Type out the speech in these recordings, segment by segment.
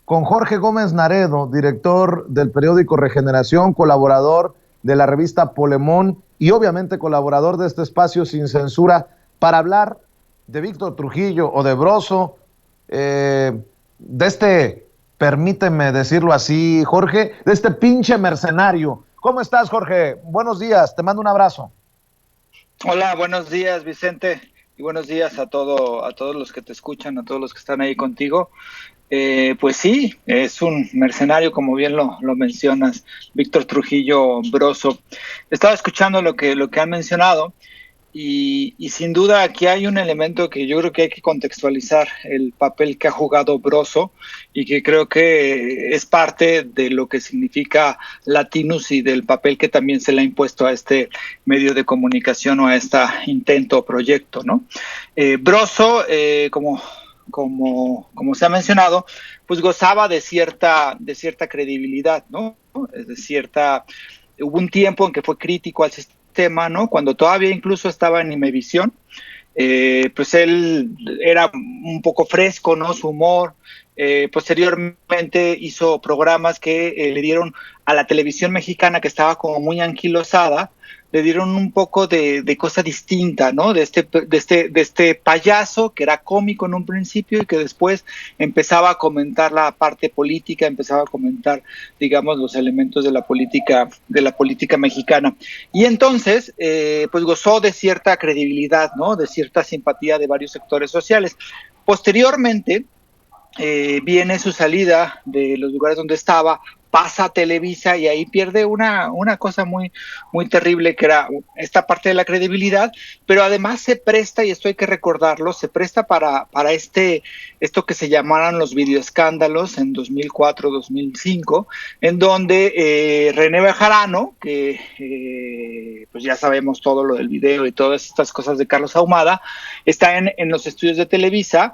con Jorge Gómez Naredo, director del periódico Regeneración, colaborador de la revista Polemón y obviamente colaborador de este espacio Sin Censura, para hablar de Víctor Trujillo o de Broso, de este, permíteme decirlo así, Jorge, de este pinche mercenario. ¿Cómo estás, Jorge? Buenos días, te mando un abrazo. Hola, buenos días, Vicente, y buenos días a todos los que te escuchan, a todos los que están ahí contigo. Pues sí, es un mercenario, como bien lo mencionas, Víctor Trujillo Broso. Estaba escuchando lo que han mencionado y sin duda aquí hay un elemento que yo creo que hay que contextualizar, el papel que ha jugado Broso y que creo que es parte de lo que significa Latinus y del papel que también se le ha impuesto a este medio de comunicación o a este intento o proyecto, ¿no? Broso, como se ha mencionado, pues gozaba de cierta credibilidad, ¿no? Hubo un tiempo en que fue crítico al sistema, ¿no? Cuando todavía incluso estaba en Imevisión, pues él era un poco fresco, ¿no? Su humor. Posteriormente hizo programas que le dieron a la televisión mexicana, que estaba como muy anquilosada, le dieron un poco de cosa distinta, ¿no? De este payaso que era cómico en un principio y que después empezaba a comentar la parte política, empezaba a comentar, digamos, los elementos de la política mexicana. Y entonces, pues gozó de cierta credibilidad, ¿no? De cierta simpatía de varios sectores sociales. Posteriormente, viene su salida de los lugares donde estaba, pasa a Televisa y ahí pierde una cosa muy, muy terrible, que era esta parte de la credibilidad, pero además se presta, y esto hay que recordarlo, se presta para esto que se llamaran los videoescándalos en 2004-2005, en donde René Bejarano, que pues ya sabemos todo lo del video y todas estas cosas de Carlos Ahumada, está en los estudios de Televisa,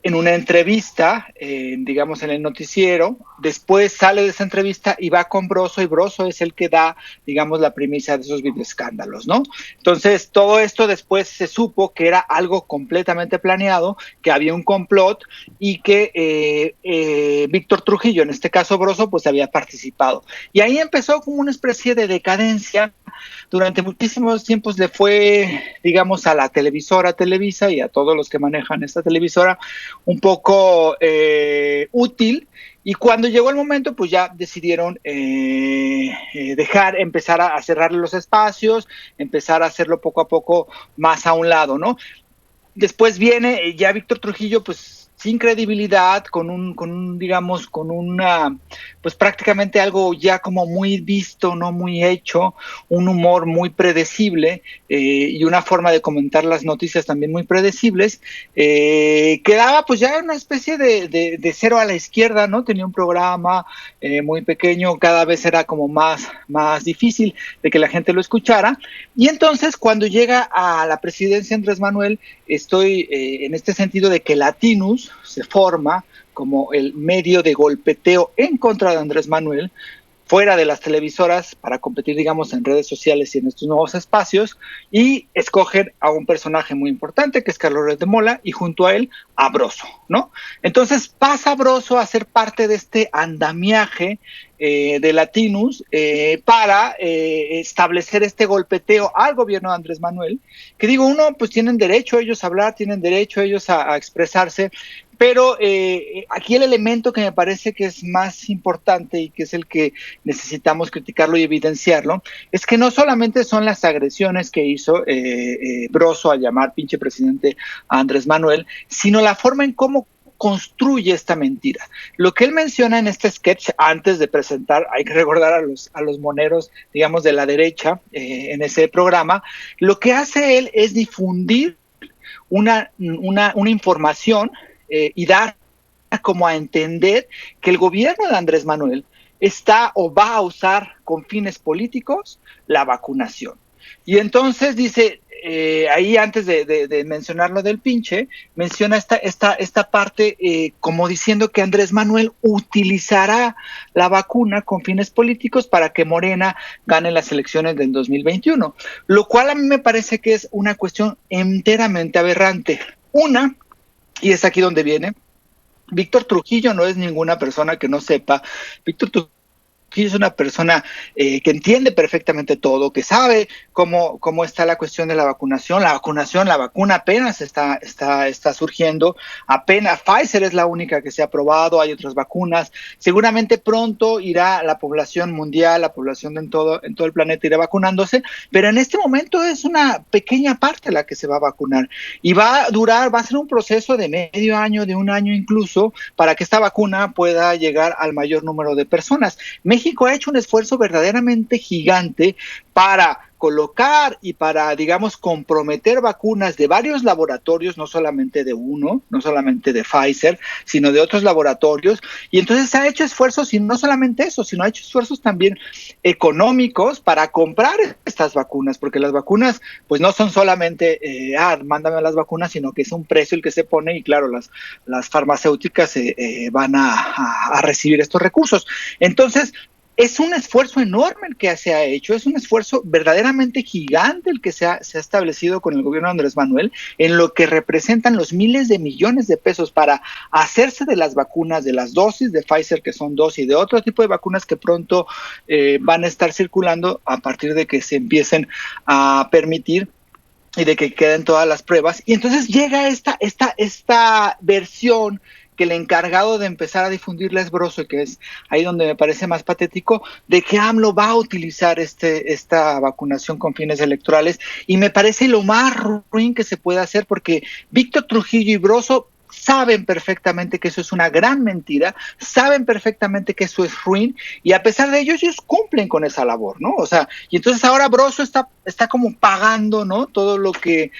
en una entrevista, digamos en el noticiero, después sale de esa entrevista y va con Broso, y Broso es el que da, digamos, la primicia de esos videoescándalos, ¿no? Entonces, todo esto después se supo que era algo completamente planeado, que había un complot y que Víctor Trujillo, en este caso Broso, pues había participado. Y ahí empezó como una especie de decadencia. Durante muchísimos tiempos le fue, digamos, a la televisora Televisa y a todos los que manejan esta televisora un poco útil, y cuando llegó el momento pues ya decidieron empezar a cerrar los espacios, empezar a hacerlo poco a poco más a un lado, ¿no? Después viene ya Víctor Trujillo, pues sin credibilidad, con una, pues prácticamente algo ya como muy visto, no muy hecho, un humor muy predecible, y una forma de comentar las noticias también muy predecibles, quedaba pues ya una especie de cero a la izquierda, ¿no? Tenía un programa muy pequeño, cada vez era como más difícil de que la gente lo escuchara, y entonces cuando llega a la presidencia Andrés Manuel, estoy en este sentido de que Latinus se forma como el medio de golpeteo en contra de Andrés Manuel, fuera de las televisoras, para competir, digamos, en redes sociales y en estos nuevos espacios, y escogen a un personaje muy importante, que es Carlos Loret de Mola, y junto a él, a Broso, ¿no? Entonces pasa Broso a ser parte de este andamiaje de Latinus, para establecer este golpeteo al gobierno de Andrés Manuel, que digo, uno, pues tienen derecho ellos a hablar, tienen derecho ellos a expresarse, pero aquí el elemento que me parece que es más importante y que es el que necesitamos criticarlo y evidenciarlo, es que no solamente son las agresiones que hizo Broso al llamar pinche presidente a Andrés Manuel, sino la forma en cómo construye esta mentira. Lo que él menciona en este sketch, antes de presentar, hay que recordar a los moneros, digamos, de la derecha, en ese programa, lo que hace él es difundir una información, y dar como a entender que el gobierno de Andrés Manuel está o va a usar con fines políticos la vacunación. Y entonces dice, ahí antes de mencionar lo del pinche, menciona esta parte, como diciendo que Andrés Manuel utilizará la vacuna con fines políticos para que Morena gane las elecciones del 2021, lo cual a mí me parece que es una cuestión enteramente aberrante. Y es aquí donde viene Víctor Trujillo no es ninguna persona que no sepa. Víctor Trujillo es una persona que entiende perfectamente todo, que sabe cómo está la cuestión de la vacunación. La vacuna apenas está surgiendo, apenas Pfizer es la única que se ha aprobado, hay otras vacunas. Seguramente pronto irá la población mundial, la población en todo el planeta irá vacunándose, pero en este momento es una pequeña parte la que se va a vacunar. Y va a ser un proceso de medio año, de un año incluso, para que esta vacuna pueda llegar al mayor número de personas. México ha hecho un esfuerzo verdaderamente gigante para colocar y para, digamos, comprometer vacunas de varios laboratorios, no solamente de uno, no solamente de Pfizer, sino de otros laboratorios, y entonces ha hecho esfuerzos, y no solamente eso, sino ha hecho esfuerzos también económicos para comprar estas vacunas, porque las vacunas, pues no son solamente, mándame las vacunas, sino que es un precio el que se pone, y claro, las farmacéuticas van a recibir estos recursos. Entonces, es un esfuerzo enorme el que se ha hecho, es un esfuerzo verdaderamente gigante el que se ha establecido con el gobierno de Andrés Manuel, en lo que representan los miles de millones de pesos para hacerse de las vacunas, de las dosis de Pfizer, que son dos, y de otro tipo de vacunas que pronto van a estar circulando a partir de que se empiecen a permitir y de que queden todas las pruebas. Y entonces llega esta versión que el encargado de empezar a difundirla es Broso, que es ahí donde me parece más patético, de que AMLO va a utilizar esta vacunación con fines electorales, y me parece lo más ruin que se puede hacer, porque Víctor Trujillo y Broso saben perfectamente que eso es una gran mentira, saben perfectamente que eso es ruin, y a pesar de ello ellos cumplen con esa labor, ¿no? O sea, y entonces ahora Broso está como pagando, ¿no? Todo lo que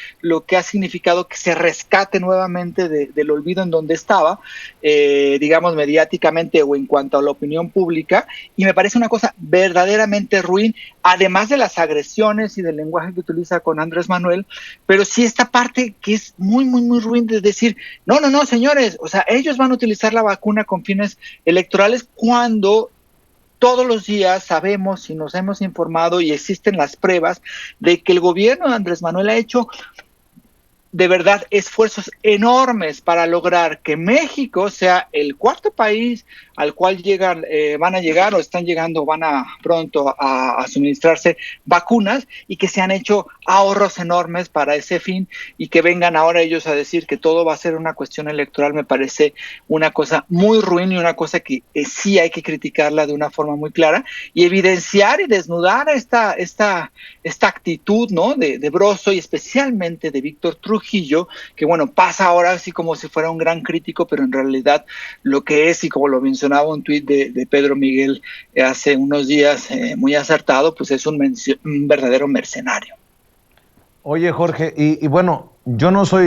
ha significado que se rescate nuevamente del olvido en donde estaba, digamos, mediáticamente o en cuanto a la opinión pública, y me parece una cosa verdaderamente ruin, además de las agresiones y del lenguaje que utiliza con Andrés Manuel, pero sí esta parte que es muy, muy, muy ruin de decir, no, señores, o sea, ellos van a utilizar la vacuna con fines electorales cuando todos los días sabemos y nos hemos informado y existen las pruebas de que el gobierno de Andrés Manuel ha hecho de verdad esfuerzos enormes para lograr que México sea el cuarto país al cual van a llegar o están llegando, van a pronto a suministrarse vacunas, y que se han hecho ahorros enormes para ese fin, y que vengan ahora ellos a decir que todo va a ser una cuestión electoral. Me parece una cosa muy ruin y una cosa que sí hay que criticarla de una forma muy clara y evidenciar y desnudar esta actitud, ¿no? de Broso y especialmente de Víctor Trujillo, que bueno, pasa ahora así como si fuera un gran crítico, pero en realidad lo que es, y como lo mencionaba un tuit de Pedro Miguel hace unos días, muy acertado, pues es un verdadero mercenario. Oye, Jorge, y bueno, yo no soy